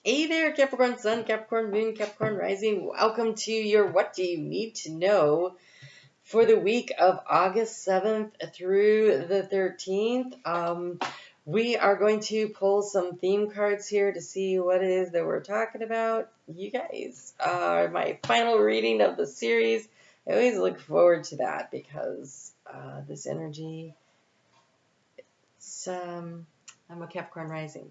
Hey there, Capricorn Sun, Capricorn Moon, Capricorn Rising. Welcome to your What Do You Need to Know for the week of August 7th through the 13th. We are going to pull some theme cards here to see what it is that we're talking about. You guys are my final reading of the series. I always look forward to that because this energy, I'm a Capricorn Rising.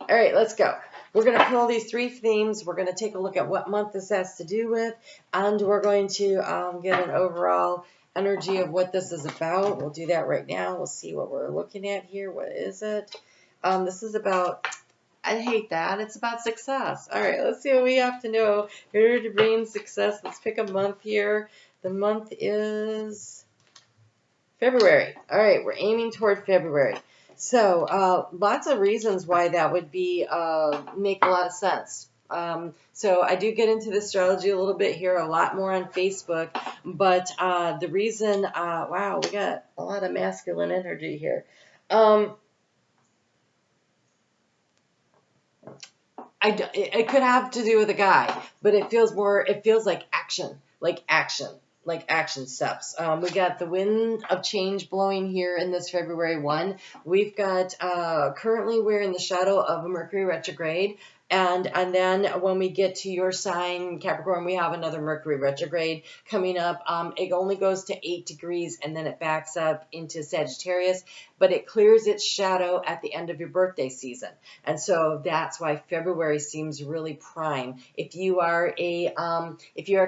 All right, let's go. We're going to pull these three themes. We're going to take a look at what month this has to do with, and we're going to get an overall energy of what this is about. We'll do that right now. We'll see what we're looking at here. What is it? This is about, I hate that. It's about success. All right, let's see what we have to know here to bring success. Let's pick a month here. The month is February. All right, we're aiming toward February. So lots of reasons why that would be make a lot of sense. So I do get into the astrology a little bit here, a lot more on Facebook, but the reason, wow, we got a lot of masculine energy here. It could have to do with a guy, but it feels like action steps. We got the wind of change blowing here in this February 1. We've got, currently we're in the shadow of a Mercury retrograde. And then when we get to your sign, Capricorn, we have another Mercury retrograde coming up. It only goes to 8 degrees and then it backs up into Sagittarius, but it clears its shadow at the end of your birthday season. And so that's why February seems really prime. If you are a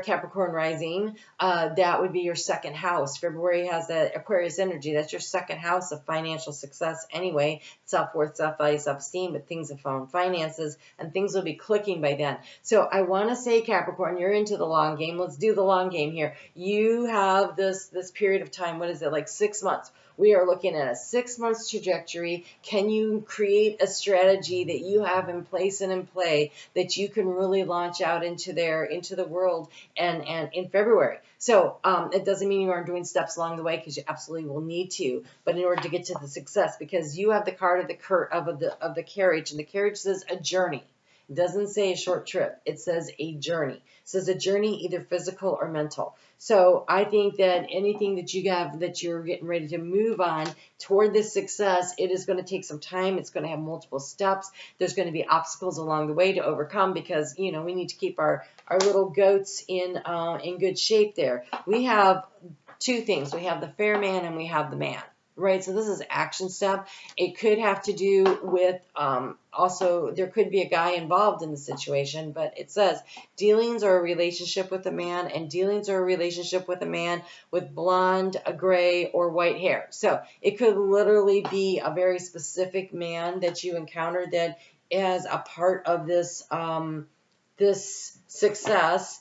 Capricorn rising, that would be your second house. February has that Aquarius energy. That's your second house of financial success anyway. Self-worth, self-value, self-esteem, but things have found finances and things will be clicking by then. So I want to say, Capricorn, you're into the long game. Let's do the long game here. You have this period of time. What is it, like 6 months? We are looking at a 6 months trajectory. Can you create a strategy that you have in place and in play that you can really launch out into the world and in February? So it doesn't mean you aren't doing steps along the way, because you absolutely will need to. But in order to get to the success, because you have the card of the carriage, and the carriage says a journey. It doesn't say a short trip. It says a journey. It says a journey, either physical or mental. So I think that anything that you have that you're getting ready to move on toward this success, it is going to take some time. It's going to have multiple steps. There's going to be obstacles along the way to overcome, because, we need to keep our little goats in good shape there. We have two things. We have the fair man and we have the man. Right, so this is action step. It could have to do with, also, there could be a guy involved in the situation, but it says dealings are a relationship with a man, and dealings are a relationship with a man with blonde, gray, or white hair. So it could literally be a very specific man that you encounter that as a part of this, this success.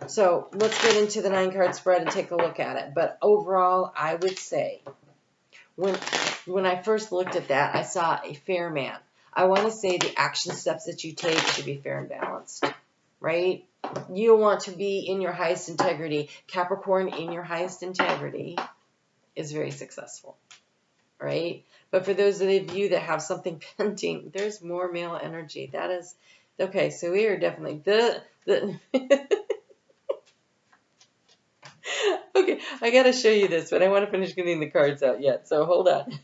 So let's get into the 9-card spread and take a look at it. But overall, I would say when I first looked at that, I saw a fair man. I want to say the action steps that you take should be fair and balanced, right? You want to be in your highest integrity. Capricorn in your highest integrity is very successful, right? But for those of you that have something pending, there's more male energy. That is, okay, so we are definitely the Okay, I gotta show you this, but I want to finish getting the cards out yet, so hold on.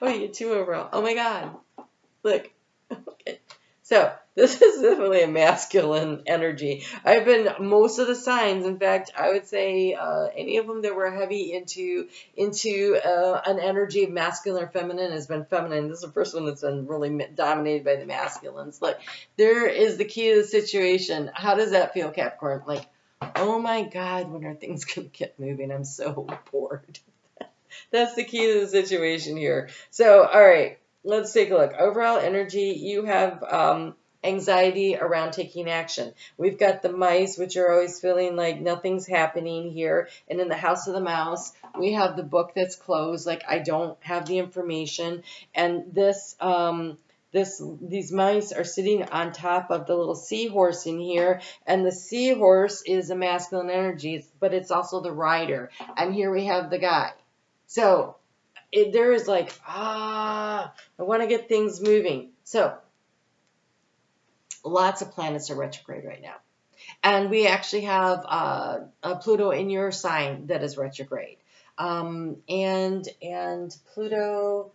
Oh, you get 2 overall. Oh my god. Look. Okay. So, this is definitely a masculine energy. I've been, most of the signs, in fact, I would say any of them that were heavy into an energy of masculine or feminine has been feminine. This is the first one that's been really dominated by the masculines. Look, there is the key to the situation. How does that feel, Capricorn? Like, oh my god, when are things going to get moving? I'm so bored. That's the key to the situation here. So, all right. Let's take a look. Overall energy, you have anxiety around taking action. We've got the mice, which are always feeling like nothing's happening here. And in the house of the mouse, we have the book that's closed, like I don't have the information. And these mice are sitting on top of the little seahorse in here. And the seahorse is a masculine energy, but it's also the rider. And here we have the guy. So there is like, I want to get things moving. So lots of planets are retrograde right now. And we actually have a Pluto in your sign that is retrograde. And Pluto,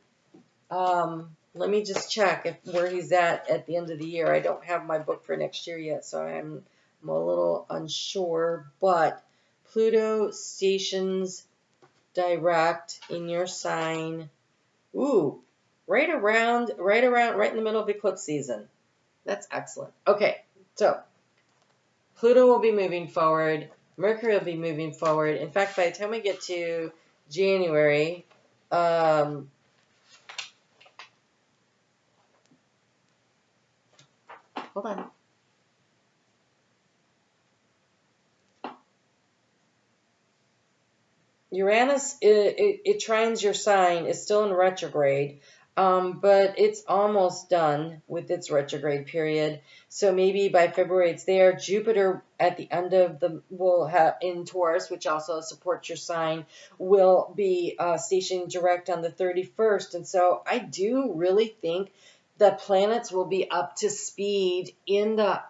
let me just check where he's at the end of the year. I don't have my book for next year yet, so I'm a little unsure. But Pluto stations direct in your sign. Ooh, right in the middle of eclipse season. That's excellent. Okay, so Pluto will be moving forward. Mercury will be moving forward. In fact, by the time we get to January, hold on. Uranus, it trines your sign, is still in retrograde, but it's almost done with its retrograde period. So maybe by February it's there. Jupiter at the end of will have in Taurus, which also supports your sign, will be stationed direct on the 31st. And so I do really think the planets will be up to speed in the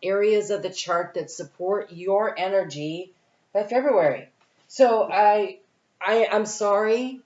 areas of the chart that support your energy by February. So I'm sorry.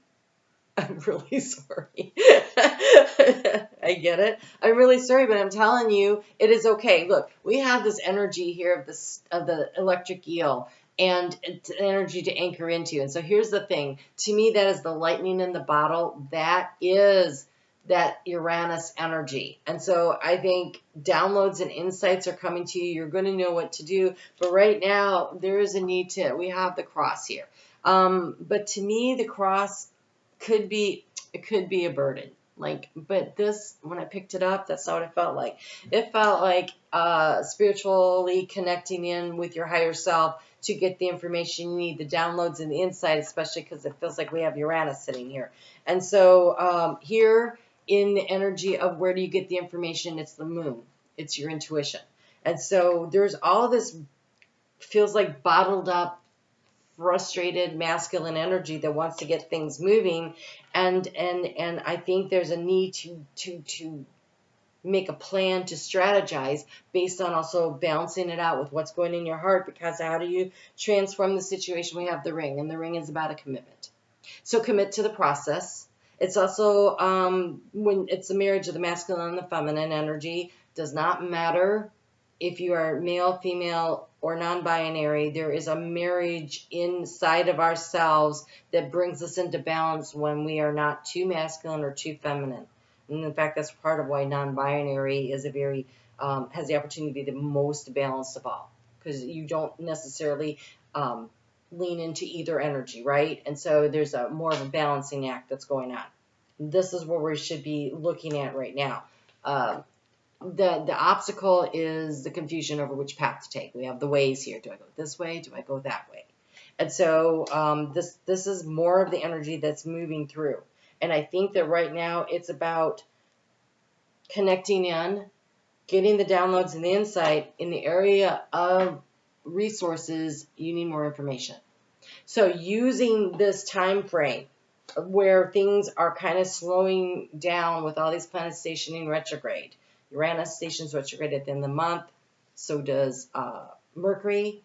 I'm really sorry. I get it. I'm really sorry, but I'm telling you, it is okay. Look, we have this energy here of the electric eel, and it's energy to anchor into. And so here's the thing. To me, that is the lightning in the bottle. That is that Uranus energy. And so I think downloads and insights are coming to you. You're going to know what to do. But right now, there is a need we have the cross here. But to me, the cross could be a burden. But this, when I picked it up, that's not what it felt like. It felt like spiritually connecting in with your higher self to get the information you need, the downloads and the insight, especially because it feels like we have Uranus sitting here. And so here in the energy of where do you get the information, it's the moon. It's your intuition. And so there's all this feels like bottled up, frustrated masculine energy that wants to get things moving, and I think there's a need to make a plan, to strategize based on also balancing it out with what's going in your heart, because how do you transform the situation? We have the ring, and the ring is about a commitment. So commit to the process. It's also when it's a marriage of the masculine and the feminine energy. Does not matter if you are male, female, or non-binary, there is a marriage inside of ourselves that brings us into balance when we are not too masculine or too feminine. And in fact, that's part of why non-binary is has the opportunity to be the most balanced of all, because you don't necessarily lean into either energy, right? And so there's more of a balancing act that's going on. This is what we should be looking at right now. The obstacle is the confusion over which path to take. We have the ways here. Do I go this way? Do I go that way? And so this is more of the energy that's moving through. And I think that right now it's about connecting in, getting the downloads and the insight. In the area of resources, you need more information. So using this time frame where things are kind of slowing down with all these planets stationing retrograde. Uranus stations retrograde at the end of the month. So does Mercury.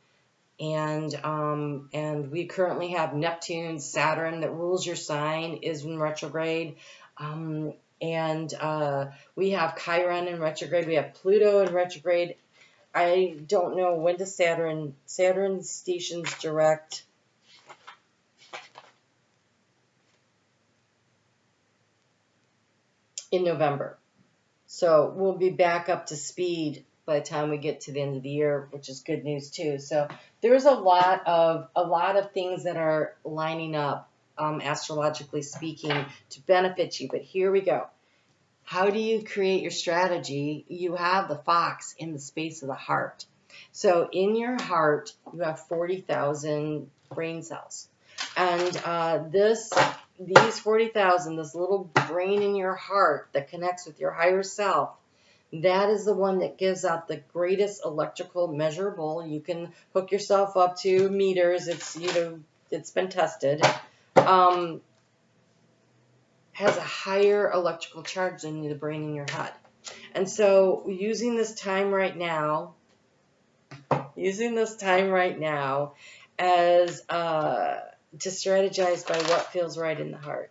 And we currently have Neptune, Saturn that rules your sign is in retrograde. And we have Chiron in retrograde. We have Pluto in retrograde. I don't know when does Saturn stations direct. In November. So we'll be back up to speed by the time we get to the end of the year, which is good news too. So there's a lot of things that are lining up, astrologically speaking, to benefit you. But here we go. How do you create your strategy? You have the fox in the space of the heart. So in your heart, you have 40,000 brain cells. And these 40,000, this little brain in your heart that connects with your higher self, that is the one that gives out the greatest electrical measurable. You can hook yourself up to meters. It's been tested. has a higher electrical charge than the brain in your head. And so using this time right now as to strategize by what feels right in the heart.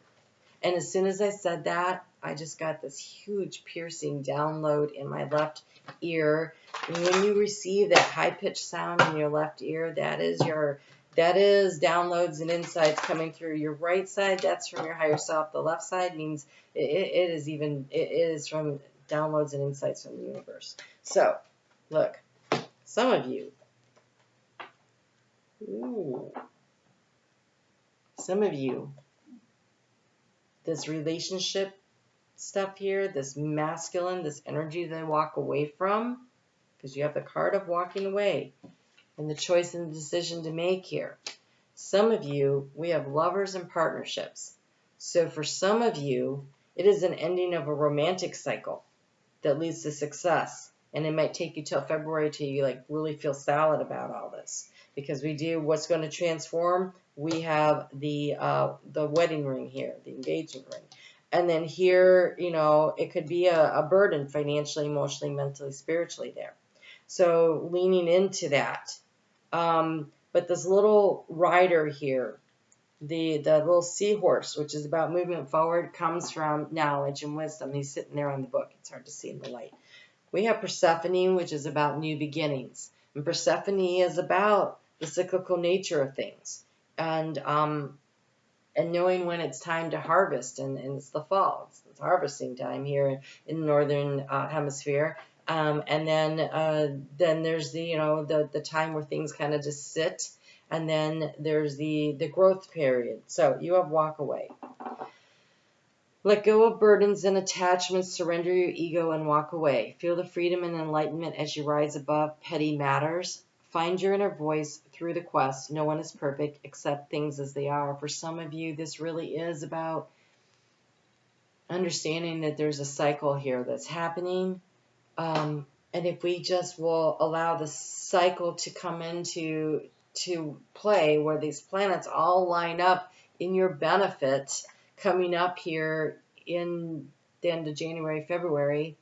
And as soon as I said that, I just got this huge piercing download in my left ear. And when you receive that high-pitched sound in your left ear, that is downloads and insights coming through your right side. That's from your higher self. The left side means it is from downloads and insights from the universe. So, look, some of you, this relationship stuff here, this masculine, this energy that I walk away from, because you have the card of walking away and the choice and the decision to make here. Some of you, we have lovers and partnerships. So for some of you, it is an ending of a romantic cycle that leads to success. And it might take you till February till you like really feel solid about all this. Because we do what's going to transform. We have the wedding ring here, the engagement ring. And then here, you know, it could be a burden financially, emotionally, mentally, spiritually there. So leaning into that. But this little rider here, the little seahorse, which is about movement forward, comes from knowledge and wisdom. He's sitting there on the book. It's hard to see in the light. We have Persephone, which is about new beginnings. And Persephone is about the cyclical nature of things. And knowing when it's time to harvest, and it's the fall. It's harvesting time here in the northern hemisphere. And then there's the time where things kind of just sit, and then there's the growth period. So you have walk away. Let go of burdens and attachments, surrender your ego and walk away. Feel the freedom and enlightenment as you rise above petty matters. Find your inner voice through the quest. No one is perfect, accept things as they are. For some of you, this really is about understanding that there's a cycle here that's happening. And if we just will allow the cycle to come into play, where these planets all line up in your benefit, coming up here in the end of January, February,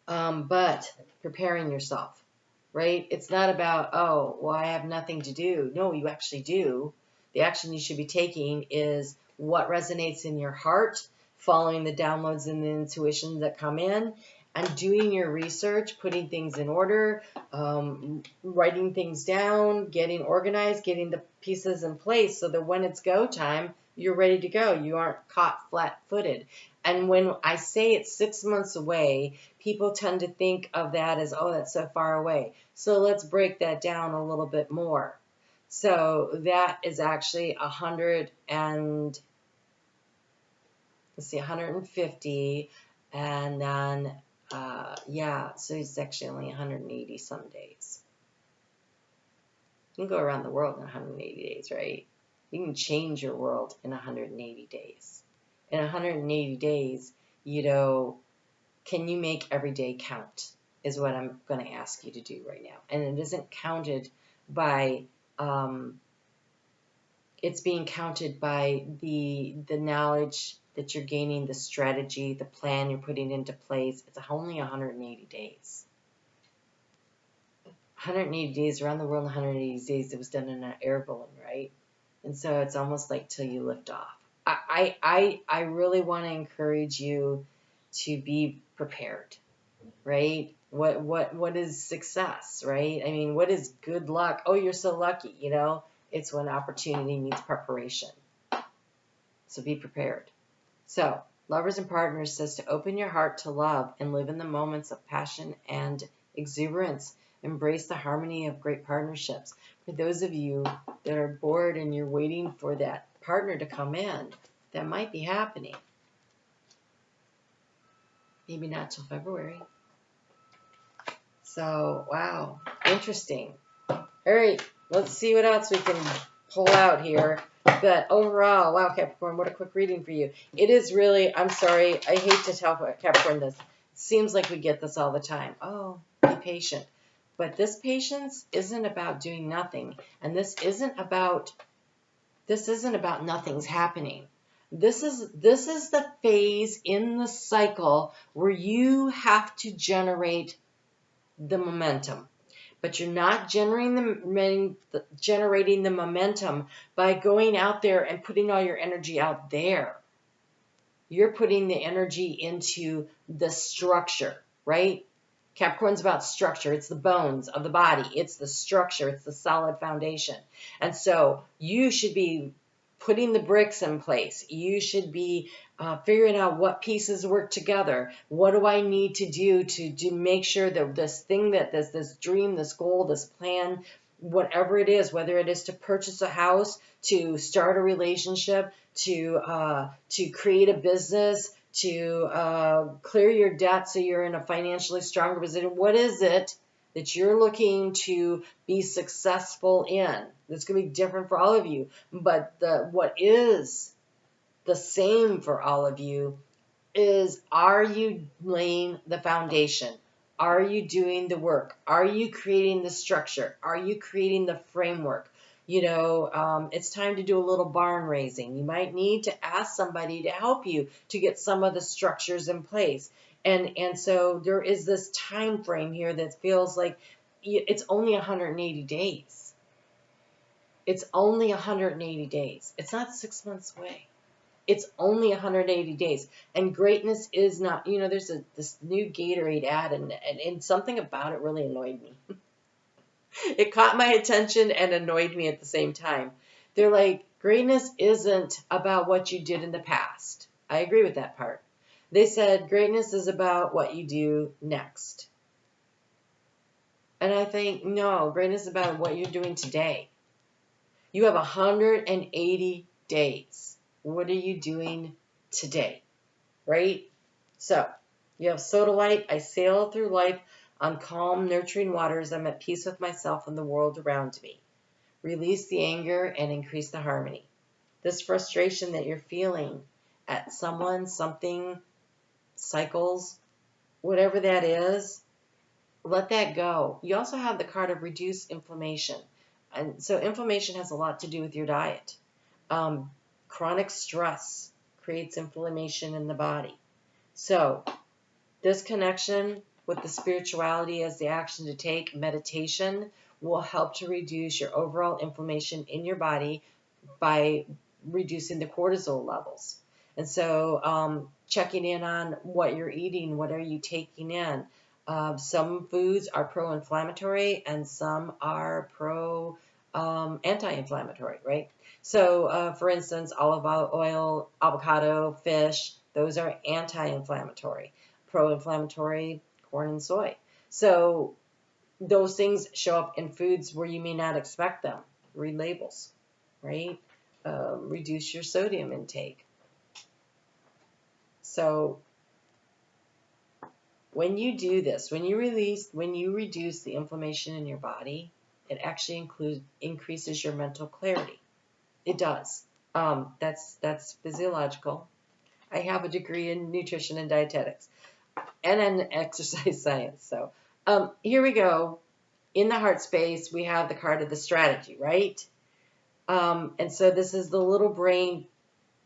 but preparing yourself, right? It's not about, oh, well, I have nothing to do. No, you actually do. The action you should be taking is what resonates in your heart, following the downloads and the intuitions that come in, and doing your research, putting things in order, writing things down, getting organized, getting the pieces in place so that when it's go time, you're ready to go. You aren't caught flat-footed. And when I say it's 6 months away, people tend to think of that as, oh, that's so far away. So let's break that down a little bit more. So that is actually 150, and then, so it's actually only 180 some days. You can go around the world in 180 days, right? You can change your world in 180 days. In 180 days, can you make every day count, is what I'm going to ask you to do right now. And it isn't counted by, it's being counted by the knowledge that you're gaining, the strategy, the plan you're putting into place. It's only 180 days. 180 days around the world in 180 days. It was done in an air balloon, right? And so it's almost like till you lift off. I really want to encourage you to be prepared, right? What is success, right? I mean, what is good luck? Oh, you're so lucky, It's when opportunity meets preparation. So be prepared. So, Lovers and Partners says to open your heart to love and live in the moments of passion and exuberance. Embrace the harmony of great partnerships. For those of you that are bored and you're waiting for that partner to come in, that might be happening. Maybe not till February. So, wow, interesting. All right, let's see what else we can pull out here. But overall, wow, Capricorn, what a quick reading for you. It is really, I'm sorry, I hate to tell Capricorn this. It seems like we get this all the time. Oh, be patient. But this patience isn't about doing nothing. And this isn't about This isn't about nothing's happening. This is the phase in the cycle where you have to generate the momentum. But you're not generating the momentum by going out there and putting all your energy out there. You're putting the energy into the structure, right? Capricorn's about structure. It's the bones of the body. It's the structure. It's the solid foundation. And so you should be putting the bricks in place. You should be figuring out what pieces work together. What do I need to do to make sure that this thing, that this dream, this goal, this plan, whatever it is, whether it is to purchase a house, to start a relationship, to create a business, to clear your debt so you're in a financially stronger position. What is it that you're looking to be successful in? It's going to be different for all of you, but what is the same for all of you is, are you laying the foundation? Are you doing the work? Are you creating the structure? Are you creating the framework? It's time to do a little barn raising. You might need to ask somebody to help you to get some of the structures in place. And so there is this time frame here that feels like it's only 180 days. It's only 180 days. It's not 6 months away. It's only 180 days. And greatness is not, there's this new Gatorade ad, and something about it really annoyed me. It caught my attention and annoyed me at the same time. They're like, greatness isn't about what you did in the past. I agree with that part. They said greatness is about what you do next. And I think, no, greatness is about what you're doing today. You have 180 days. What are you doing today? Right? So, you have soda light. I sail through life on calm, nurturing waters. I'm at peace with myself and the world around me. Release the anger and increase the harmony. This frustration that you're feeling at someone, something, cycles, whatever that is, let that go. You also have the card of reduce inflammation. And so inflammation has a lot to do with your diet. Chronic stress creates inflammation in the body. So this connection with the spirituality as the action to take, meditation, will help to reduce your overall inflammation in your body by reducing the cortisol levels. And so checking in on what you're eating, what are you taking in. Some foods are pro-inflammatory and some are anti-inflammatory, right? So, for instance, olive oil, avocado, fish, those are anti-inflammatory. Pro-inflammatory, corn and soy. So those things show up in foods where you may not expect them. Read labels, right? Reduce your sodium intake. So when you do this, when you reduce the inflammation in your body, it actually increases your mental clarity. It does. That's physiological. I have a degree in nutrition and dietetics and in exercise science. So here we go. In the heart space, we have the card of the strategy, right? And so this is the little brain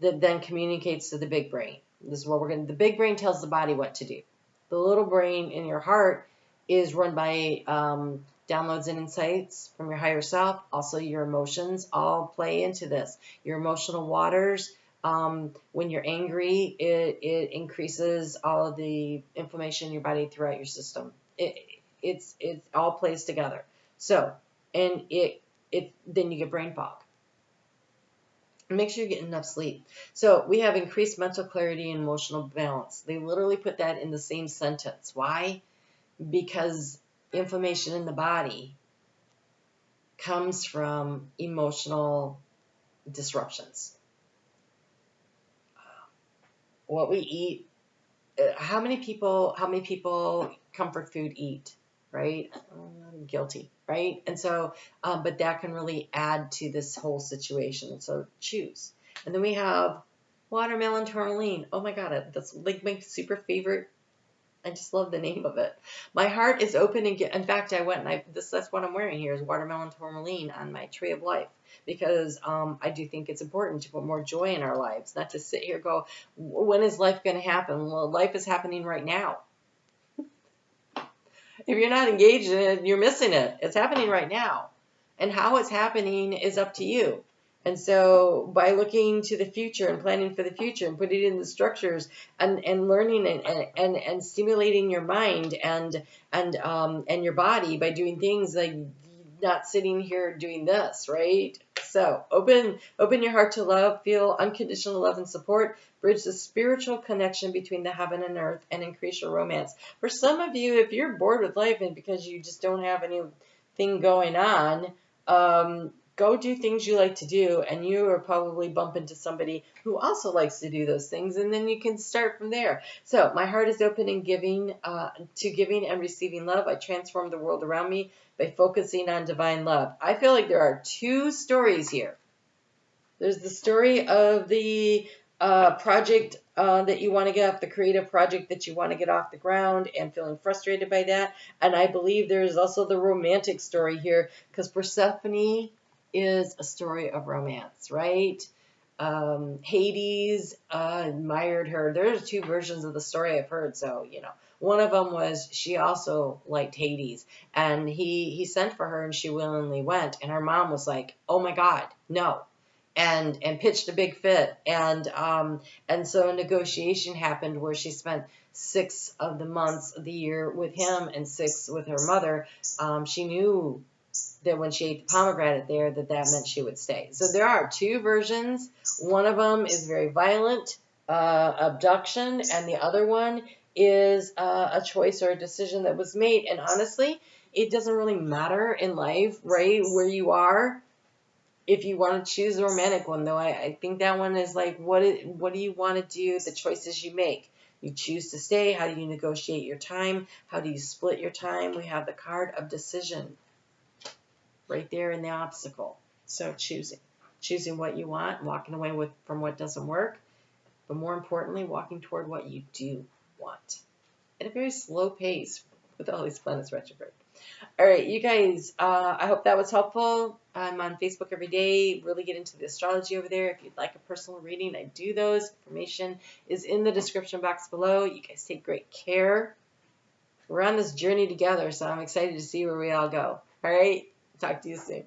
that then communicates to the big brain. This is what the big brain tells the body what to do. The little brain in your heart is run by downloads and insights from your higher self. Also, your emotions all play into this. Your emotional waters. When you're angry, it increases all of the inflammation in your body throughout your system. It all plays together. So, and then you get brain fog. Make sure you get enough sleep. So we have increased mental clarity and emotional balance. They literally put that in the same sentence. Why? Because inflammation in the body comes from emotional disruptions. What we eat, how many people comfort food eat, right? I'm guilty, right? And so, but that can really add to this whole situation. So choose. And then we have watermelon tourmaline. Oh my God, that's like my super favorite I just love the name of it. My heart is open and in fact, I went and that's what I'm wearing here is watermelon tourmaline on my tree of life because I do think it's important to put more joy in our lives, not to sit here and go, when is life going to happen? Well, life is happening right now. If you're not engaged in it, you're missing it. It's happening right now. And how it's happening is up to you. And so by looking to the future and planning for the future and putting it in the structures and learning and stimulating your mind and your body by doing things like not sitting here doing this, right? So open your heart to love, feel unconditional love and support, bridge the spiritual connection between the heaven and earth, and increase your romance. For some of you, if you're bored with life and because you just don't have anything going on, go do things you like to do, and you will probably bump into somebody who also likes to do those things, and then you can start from there. So my heart is open and giving to giving and receiving love. I transform the world around me by focusing on divine love. I feel like there are two stories here. There's the story of the project that you want to get off, the creative project that you want to get off the ground and feeling frustrated by that. And I believe there's also the romantic story here because Persephone is a story of romance, right? Hades admired her. There's two versions of the story I've heard. So, one of them was she also liked Hades and he sent for her and she willingly went. And her mom was like, oh my God, no. And pitched a big fit. And so a negotiation happened where she spent 6 of the months of the year with him and 6 with her mother. She knew that when she ate the pomegranate there, that meant she would stay. So there are two versions. One of them is very violent, abduction, and the other one is a choice or a decision that was made. And honestly, it doesn't really matter in life, right, where you are. If you want to choose the romantic one, though, I think that one is like, what do you want to do, the choices you make. You choose to stay. How do you negotiate your time? How do you split your time? We have the card of decision right there in the obstacle. So choosing what you want, walking away from what doesn't work, but more importantly, walking toward what you do want at a very slow pace with all these planets retrograde. All right, you guys, I hope that was helpful. I'm on Facebook every day. Really get into the astrology over there. If you'd like a personal reading, I do those. Information is in the description box below. You guys take great care. We're on this journey together, so I'm excited to see where we all go. All right, talk to you soon.